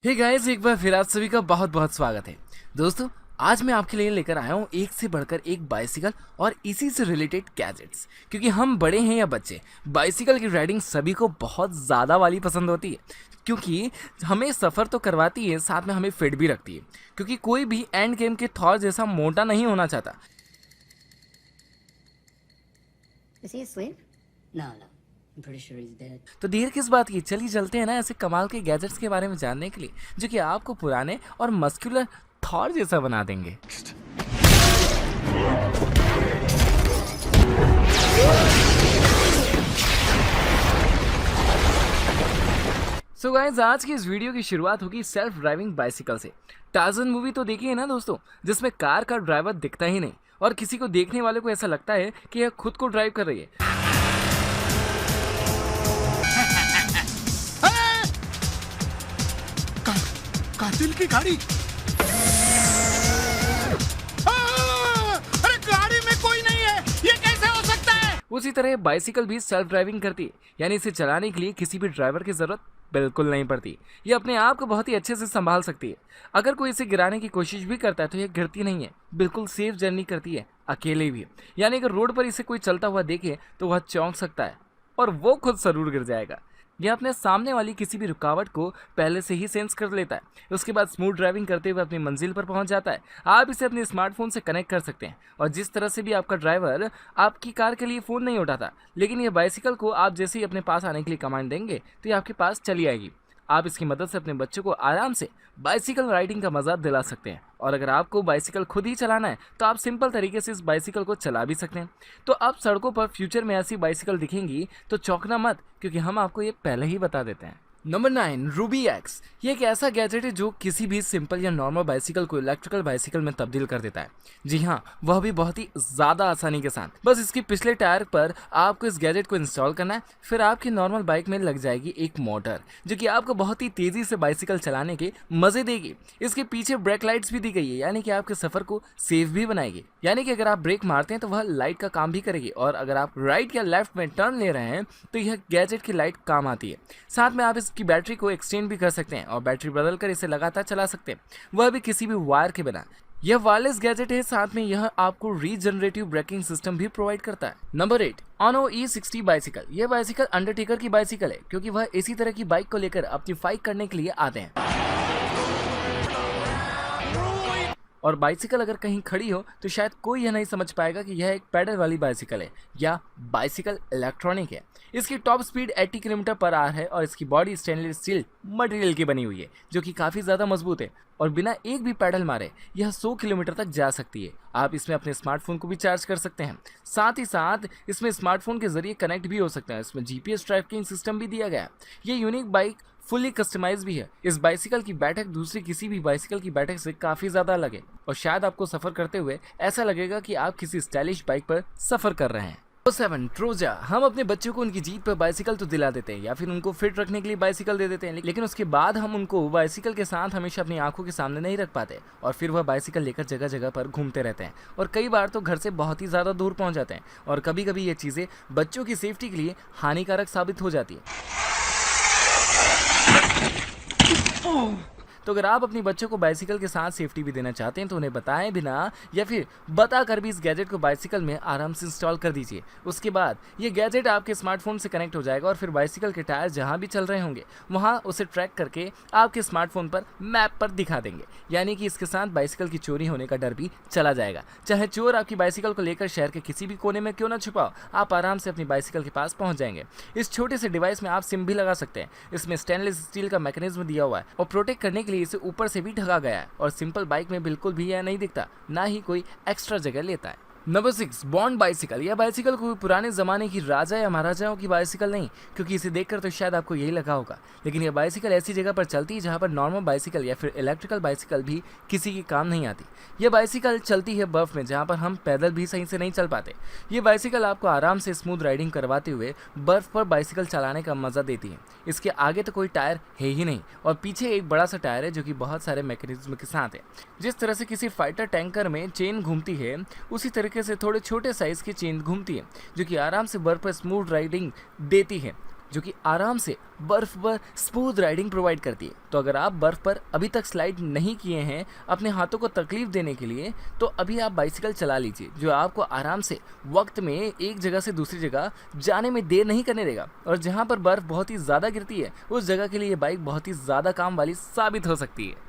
Hey guys, एक बार फिर आप सभी का बहुत बहुत स्वागत है। दोस्तों, आज मैं आपके लिए लेकर आया हूँ एक से बढ़कर एक बाइसिकल और इसी से रिलेटेड गैजेट्स। क्योंकि हम बड़े हैं या बच्चे, बाइसिकल की राइडिंग सभी को बहुत ज़्यादा वाली पसंद होती है। क्योंकि हमें सफ़र तो करवाती है, साथ में हमें फिट भी रखती है। क्योंकि कोई भी एंड गेम के थॉर जैसा मोटा नहीं होना चाहता। Is he asleep? No. I'm pretty sure he's dead. तो देर किस बात की, चलिए चलते हैं ना ऐसे कमाल के गैजेट्स के बारे में जानने के लिए जो कि आपको पुराने और मस्कुलर थॉर जैसा बना देंगे। सो गाइस, आज की इस वीडियो की शुरुआत होगी सेल्फ ड्राइविंग बाइसिकल से। टार्ज़न मूवी तो देखी है ना दोस्तों, जिसमें कार का ड्राइवर दिखता ही नहीं और किसी को देखने वाले को ऐसा लगता है कि यह खुद को ड्राइव कर रही है। कातिल की गाड़ी। अरे गाड़ी में कोई नहीं है, ये कैसे हो सकता है? उसी तरह बाइसिकल भी सेल्फ ड्राइविंग करती है, यानी इसे चलाने के लिए किसी भी ड्राइवर की जरूरत बिल्कुल नहीं पड़ती। ये अपने आप को बहुत ही अच्छे से संभाल सकती है। अगर कोई इसे गिराने की कोशिश भी करता है तो ये गिरती नहीं है, बिल्कुल सेफ जर्नी करती है, अकेले भी। यानी अगर रोड पर इसे कोई चलता हुआ देखे तो वह चौंक सकता है और वो खुद जरूर गिर जाएगा। यह अपने सामने वाली किसी भी रुकावट को पहले से ही सेंस कर लेता है। उसके बाद स्मूथ ड्राइविंग करते हुए अपनी मंजिल पर पहुंच जाता है। आप इसे अपने स्मार्टफोन से कनेक्ट कर सकते हैं और जिस तरह से भी आपका ड्राइवर आपकी कार के लिए फ़ोन नहीं उठाता, लेकिन यह बाइसिकल को आप जैसे ही अपने पास आने के लिए कमांड देंगे तो ये आपके पास चली आएगी। आप इसकी मदद से अपने बच्चों को आराम से बाइसिकल राइडिंग का मजा दिला सकते हैं। और अगर आपको बाइसिकल खुद ही चलाना है तो आप सिंपल तरीके से इस बाइसिकल को चला भी सकते हैं। तो अब सड़कों पर फ्यूचर में ऐसी बाइसिकल दिखेंगी तो चौंकना मत, क्योंकि हम आपको ये पहले ही बता देते हैं। Number 9, Ruby x. ये एक ऐसा गैजेट है जो किसी भी सिंपल या नॉर्मल बाइसिकल को इलेक्ट्रिकल बाइसिकल में तब्दील कर देता है। जी हाँ, वह भी बहुत ही ज़्यादा आसानी के साथ। बस इसके पिछले टायर पर आपको इस गैजेट को इंस्टॉल करना है, फिर आपकी नॉर्मल बाइक में लग जाएगी एक मोटर जो कि आपको बहुत ही तेज़ी से बाइसिकल चलाने के मज़े देगी। इसके पीछे ब्रेक लाइट्स भी दी गई है, यानी कि आपके सफ़र को सेफ भी बनाएगी। यानी कि अगर आप ब्रेक मारते हैं तो वह लाइट का काम भी करेगी, और अगर आप राइट या लेफ्ट में टर्न ले रहे हैं तो यह गैजेट की लाइट काम आती है। साथ में आप की बैटरी को एक्सचेंज भी कर सकते हैं और बैटरी बदलकर इसे लगातार चला सकते हैं, वह भी किसी भी वायर के बिना। यह वायरलेस गैजेट है, साथ में यह आपको रीजनरेटिव ब्रेकिंग सिस्टम भी प्रोवाइड करता है। Number 8, ऑनो E60 bicycle. यह बाइसिकल अंडरटेकर की बाइसिकल है, क्योंकि वह इसी तरह की बाइक को लेकर अपनी फाइट करने के लिए आते हैं। और बाइसिकल अगर कहीं खड़ी हो तो शायद कोई यह नहीं समझ पाएगा कि यह एक पैडल वाली बाइसिकल है या बाइसिकल इलेक्ट्रॉनिक है। इसकी top speed 80 kilometre per hour है और इसकी बॉडी स्टेनलेस स्टील मटेरियल की बनी हुई है, जो कि काफ़ी ज़्यादा मजबूत है और बिना एक भी पैडल मारे यह 100 किलोमीटर तक जा सकती है। आप इसमें अपने स्मार्टफोन को भी चार्ज कर सकते हैं। साथ ही साथ इसमें स्मार्टफोन के जरिए कनेक्ट भी हो सकता है। इसमें GPS ट्रैकिंग सिस्टम भी दिया गया है। ये यूनिक बाइक फुली कस्टमाइज भी है। इस बाइसिकल की बैठक दूसरी किसी भी बाइसिकल की बैठक से काफ़ी ज़्यादा अलग है और शायद आपको सफ़र करते हुए ऐसा लगेगा कि आप किसी स्टाइलिश बाइक पर सफ़र कर रहे हैं। 7, ट्रोजा। हम अपने बच्चों को उनकी जीत पर बाइसिकल तो दिला देते हैं या फिर उनको फिट रखने के लिए बाइसिकल दे देते हैं, लेकिन उसके बाद हम उनको बाइसिकल के साथ हमेशा अपनी आंखों के सामने नहीं रख पाते और फिर वह बाइसिकल लेकर जगह जगह पर घूमते रहते हैं और कई बार तो घर से बहुत ही ज़्यादा दूर पहुंच जाते हैं और कभी कभी ये चीज़ें बच्चों की सेफ्टी के लिए हानिकारक साबित हो जाती है। तो अगर आप अपने बच्चों को बाइसिकल के साथ सेफ्टी भी देना चाहते हैं तो उन्हें बताएं बिना या फिर बताकर भी इस गैजेट को बाइसिकल में आराम से इंस्टॉल कर दीजिए। उसके बाद ये गैजेट आपके स्मार्टफोन से कनेक्ट हो जाएगा और फिर बाइसिकल के टायर जहां भी चल रहे होंगे वहां उसे ट्रैक करके आपके स्मार्टफोन पर मैप पर दिखा देंगे। यानी कि इसके साथ बाइसिकल की चोरी होने का डर भी चला जाएगा। चाहे चोर आपकी बाइसिकल को लेकर शहर के किसी भी कोने में क्यों ना छुपाओ, आप आराम से अपनी बाइसिकल के पास पहुँच जाएंगे। इस छोटे से डिवाइस में आप सिम भी लगा सकते हैं। इसमें स्टेनलेस स्टील का मैकेनिज्म दिया हुआ है और प्रोटेक्ट करने के लिए इसे ऊपर से भी ढका गया है और सिंपल बाइक में बिल्कुल भी यह नहीं दिखता, ना ही कोई एक्स्ट्रा जगह लेता है। Number 6, bond bicycle. यह बाइसिकल कोई पुराने ज़माने की राजा या महाराजाओं की बाइसिकल नहीं, क्योंकि इसे देखकर तो शायद आपको यही लगा होगा, लेकिन यह बाइसिकल ऐसी जगह पर चलती है जहां पर नॉर्मल बाइसिकल या फिर इलेक्ट्रिकल बाइसिकल भी किसी की काम नहीं आती। यह बाइसिकल चलती है बर्फ़ में, जहाँ पर हम पैदल भी सही से नहीं चल पाते। ये बाइसिकल आपको आराम से स्मूथ राइडिंग करवाते हुए बर्फ़ पर बाइसिकल चलाने का मज़ा देती है। इसके आगे तो कोई टायर है ही नहीं और पीछे एक बड़ा सा टायर है जो कि बहुत सारे मैकेनिज्म के साथ है। जिस तरह से किसी फाइटर टैंकर में चेन घूमती है, उसी तरीके से थोड़े छोटे साइज़ की चेन घूमती है जो कि आराम से बर्फ पर स्मूथ राइडिंग देती है। जो कि आराम से बर्फ पर स्मूथ राइडिंग प्रोवाइड करती है। तो अगर आप बर्फ पर अभी तक स्लाइड नहीं किए हैं अपने हाथों को तकलीफ देने के लिए, तो अभी आप बाइसिकल चला लीजिए, जो आपको आराम से वक्त में एक जगह से दूसरी जगह जाने में देर नहीं करने देगा। और जहाँ पर बर्फ बहुत ही ज़्यादा गिरती है उस जगह के लिए ये बाइक बहुत ही ज़्यादा काम वाली साबित हो सकती है।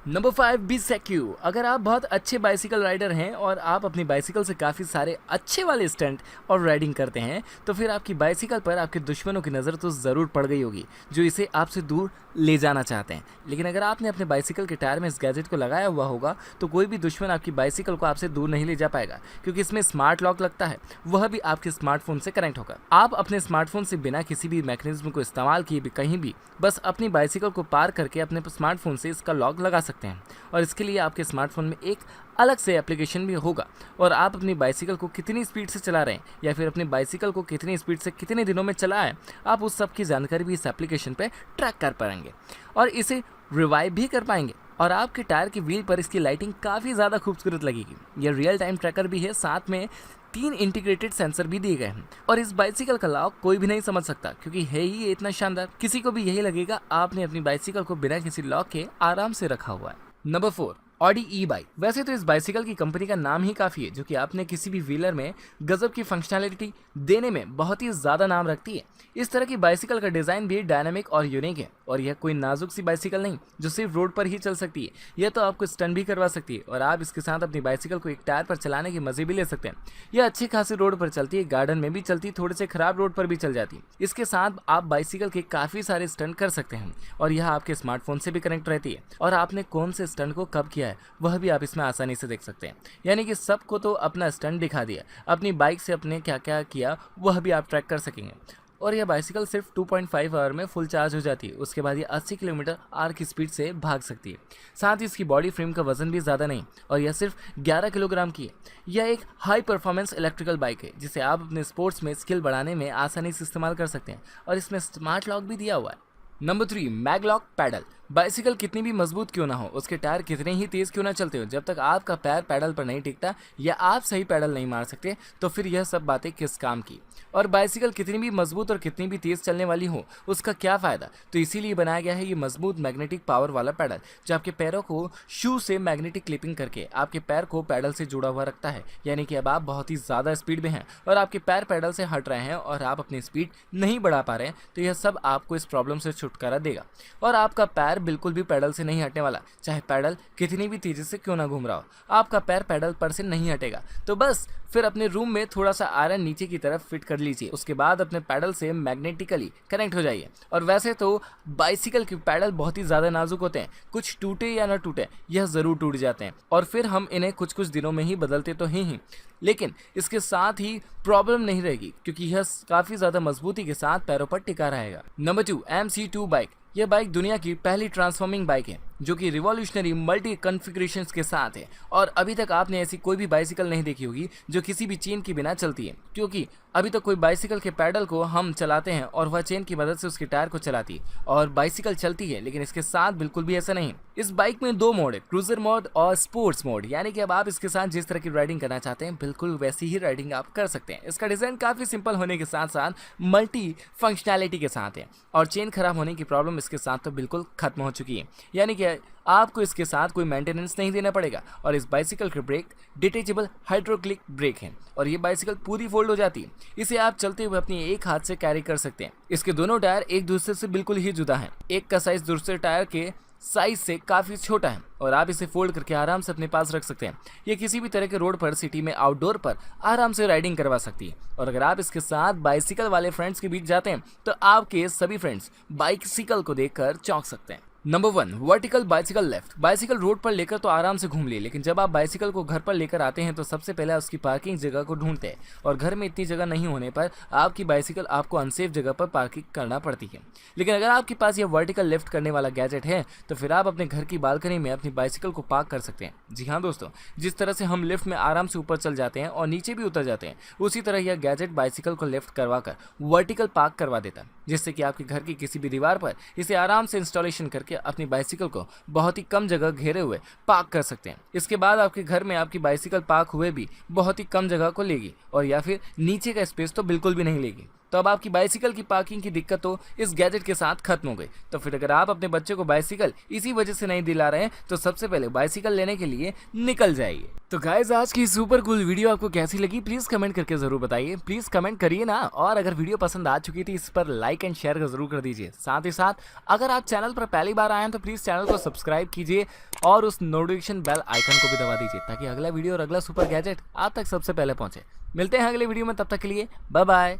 Number 5, be secure. अगर आप बहुत अच्छे बाइसिकल राइडर हैं और आप अपनी बाइसिकल से काफ़ी सारे अच्छे वाले स्टंट और राइडिंग करते हैं, तो फिर आपकी बाइसिकल पर आपके दुश्मनों की नज़र तो ज़रूर पड़ गई होगी, जो इसे आपसे दूर ले जाना चाहते हैं। लेकिन अगर आपने अपने बाइसिकल के टायर में इस गैजेट को लगाया हुआ होगा तो कोई भी दुश्मन आपकी बाइसिकल को आपसे दूर नहीं ले जा पाएगा, क्योंकि इसमें स्मार्ट लॉक लगता है, वह भी आपके स्मार्टफोन से कनेक्ट होगा। आप अपने स्मार्टफोन से बिना किसी भी मैकेनिज्म को इस्तेमाल किए भी कहीं भी बस अपनी बाइसिकल को पार करके अपने स्मार्टफोन से इसका लॉक लगा सकते हैं। और इसके लिए आपके स्मार्टफोन में एक अलग से एप्लीकेशन भी होगा, और आप अपनी बाइसिकल को कितनी स्पीड से चला रहे हैं या फिर अपनी बाइसिकल को कितनी स्पीड से कितने दिनों में चला है, आप उस सब की जानकारी भी इस एप्लीकेशन पे ट्रैक कर पाएंगे और इसे रिवाइव भी कर पाएंगे। और आपके टायर की व्हील पर इसकी लाइटिंग काफ़ी ज़्यादा खूबसूरत लगेगी। यह रियल टाइम ट्रैकर भी है, साथ में 3 इंटीग्रेटेड सेंसर भी दिए गए हैं। और इस बाइसिकल का लॉक कोई भी नहीं समझ सकता, क्योंकि है ही ये इतना शानदार, किसी को भी यही लगेगा आपने अपनी बाइसिकल को बिना किसी लॉक के आराम से रखा हुआ है। Number 4, Audi e bike. वैसे तो इस बाइसिकल की कंपनी का नाम ही काफ़ी है, जो कि आपने किसी भी व्हीलर में गजब की फंक्शनैलिटी देने में बहुत ही ज़्यादा नाम रखती है। इस तरह की बाइसिकल का डिज़ाइन भी डायनामिक और यूनिक है, और यह कोई नाजुक सी बाइसिकल नहीं जो सिर्फ रोड पर ही चल सकती है, यह तो आपको स्टंट भी करवा सकती है। और आप इसके साथ अपनी बाइसिकल को एक टायर पर चलाने के मज़े भी ले सकते हैं। यह अच्छी खासी रोड पर चलती है, गार्डन में भी चलती है, थोड़े से खराब रोड पर भी चल जाती है। इसके साथ आप बाइसिकल के काफ़ी सारे स्टंट कर सकते हैं, और यह आपके स्मार्टफोन से भी कनेक्ट रहती है, और आपने कौन से स्टंट को कब किया है वह भी आप इसमें आसानी से देख सकते हैं। यानी कि सबको तो अपना स्टंट दिखा दिया, अपनी बाइक से अपने क्या क्या किया वह भी आप ट्रैक कर सकेंगे। और यह बाइसिकल सिर्फ 2.5 आवर में फुल चार्ज हो जाती है। उसके बाद ये 80 किलोमीटर आवर की स्पीड से भाग सकती है। साथ ही इसकी बॉडी फ्रेम का वजन भी ज़्यादा नहीं, और यह सिर्फ 11 किलोग्राम की है। यह एक हाई परफॉर्मेंस इलेक्ट्रिकल बाइक है, जिसे आप अपने स्पोर्ट्स में स्किल बढ़ाने में आसानी से इस्तेमाल कर सकते हैं, और इसमें स्मार्ट लॉक भी दिया हुआ है। Number 3, मैगलॉक pedal. बाइसिकल कितनी भी मजबूत क्यों ना हो, उसके टायर कितने ही तेज़ क्यों ना चलते हो, जब तक आपका पैर पैडल पर नहीं टिकता या आप सही पैडल नहीं मार सकते, तो फिर यह सब बातें किस काम की। और बाइसिकल कितनी भी मजबूत और कितनी भी तेज़ चलने वाली हो, उसका क्या फ़ायदा। तो इसीलिए बनाया गया है ये मजबूत मैग्नेटिक पावर वाला पैडल, जो आपके पैरों को शू से मैग्नेटिक क्लिपिंग करके आपके पैर को पैडल से जुड़ा हुआ रखता है। यानी कि अब आप बहुत ही ज़्यादा स्पीड में हैं और आपके पैर पैडल से हट रहे हैं और आप अपनी स्पीड नहीं बढ़ा पा रहे हैं, तो यह सब आपको इस प्रॉब्लम से छुटकारा देगा। और आपका पैर बिल्कुल भी पैडल से नहीं हटने वाला, चाहे पैडल कितनी भी तेज़ी से क्यों ना घूम रहा हो, आपका पैर पैडल पर से नहीं हटेगा। तो बस फिर अपने रूम में थोड़ा सा आयरन नीचे की तरफ फिट कर लीजिए, उसके बाद अपने पैडल से मैग्नेटिकली कनेक्ट हो जाइए। और वैसे तो बाइसिकल के पैडल बहुत ही ज़्यादा नाजुक होते हैं, कुछ टूटे या ना टूटे यह ज़रूर टूट जाते हैं, और फिर हम इन्हें कुछ कुछ दिनों में ही बदलते तो हैं ही, लेकिन इसके साथ ही प्रॉब्लम नहीं रहेगी, क्योंकि यह काफ़ी ज़्यादा मजबूती के साथ पैरों पर टिका रहेगा। Number 2, MC2 bike. यह बाइक दुनिया की पहली ट्रांसफॉर्मिंग बाइक है, जो कि रिवॉल्यूशनरी मल्टी कॉन्फ़िगरेशंस के साथ है। और अभी तक आपने ऐसी कोई भी बाइसिकल नहीं देखी होगी जो किसी भी चेन के बिना चलती है, क्योंकि अभी तक कोई बाइसिकल के पैडल को हम चलाते हैं और वह चेन की मदद से उसके टायर को चलाती है और बाइसिकल चलती है, लेकिन इसके साथ बिल्कुल भी ऐसा नहीं। इस बाइक में 2 मोड है, क्रूजर मोड और स्पोर्ट्स मोड। यानी कि अब आप इसके साथ जिस तरह की राइडिंग करना चाहते हैं बिल्कुल वैसी ही राइडिंग आप कर सकते हैं। इसका डिज़ाइन काफ़ी सिंपल होने के साथ साथ मल्टी फंक्शनैलिटी के साथ है, और चेन खराब होने की प्रॉब्लम इसके साथ तो बिल्कुल खत्म हो चुकी है। यानी कि आपको इसके साथ कोई मेंटेनेंस नहीं देना पड़ेगा। और इस बाइसिकल के ब्रेक डिटेचेबल हाइड्रोक्लिक ब्रेक हैं, और ये बाइसिकल पूरी फोल्ड हो जाती है। इसे आप चलते हुए अपनी एक हाथ से कैरी कर सकते हैं। इसके दोनों टायर एक दूसरे से बिल्कुल ही जुदा हैं। एक का साइज दूसरे टायर के साइज से काफ़ी छोटा है, और आप इसे फोल्ड करके आराम से अपने पास रख सकते हैं। ये किसी भी तरह के रोड पर, सिटी में, आउटडोर पर आराम से राइडिंग करवा सकती है। और अगर आप इसके साथ बाइसिकल वाले फ्रेंड्स के बीच जाते हैं तो आपके सभी फ्रेंड्स बाइसिकल को देखकर चौंक सकते हैं। Number 1, vertical bicycle left. Bicycle road पर लेकर तो आराम से घूम लिए, लेकिन जब आप बाइसिकल को घर पर लेकर आते हैं तो सबसे पहले उसकी पार्किंग जगह को ढूंढते हैं, और घर में इतनी जगह नहीं होने पर आपकी बाइसिकल आपको अनसेफ जगह पर पार्किंग करना पड़ती है। लेकिन अगर आपके पास यह वर्टिकल लेफ्ट करने वाला गैजेट है तो फिर आप अपने घर की बालकनी में अपनी बाइसिकल को पार्क कर सकते हैं। जी हाँ दोस्तों, जिस तरह से हम लिफ्ट में आराम से ऊपर चल जाते हैं और नीचे भी उतर जाते हैं, उसी तरह यह गैजेट बाइसिकल को लेफ्ट करवाकर वर्टिकल पार्क करवा देता है, जिससे कि आपके घर की किसी भी दीवार पर इसे आराम से इंस्टॉलेशन करके अपनी बाइसिकल को बहुत ही कम जगह घेरे हुए पार्क कर सकते हैं। इसके बाद आपके घर में आपकी बाइसिकल पार्क हुए भी बहुत ही कम जगह को लेगी, और या फिर नीचे का स्पेस तो बिल्कुल भी नहीं लेगी। तो अब आपकी बाइसिकल की पार्किंग की दिक्कत तो इस गैजेट के साथ खत्म हो गई। तो फिर अगर आप अपने बच्चे को बाइसिकल इसी वजह से नहीं दिला रहे हैं तो सबसे पहले बाइसिकल लेने के लिए निकल जाइए। तो गाइस आज की सुपर कूल वीडियो आपको कैसी लगी प्लीज कमेंट करके जरूर बताइए। प्लीज कमेंट करिए ना, और अगर वीडियो पसंद आ चुकी थी इस पर लाइक एंड शेयर जरूर कर दीजिए। साथ ही साथ अगर आप चैनल पर पहली बार आए हैं तो प्लीज चैनल को सब्सक्राइब कीजिए और उस नोटिफिकेशन बेल आइकन को भी दबा दीजिए ताकि अगला वीडियो और अगला सुपर गैजेट आप तक सबसे पहले पहुंचे। मिलते हैं अगले वीडियो में, तब तक के लिए बाय बाय।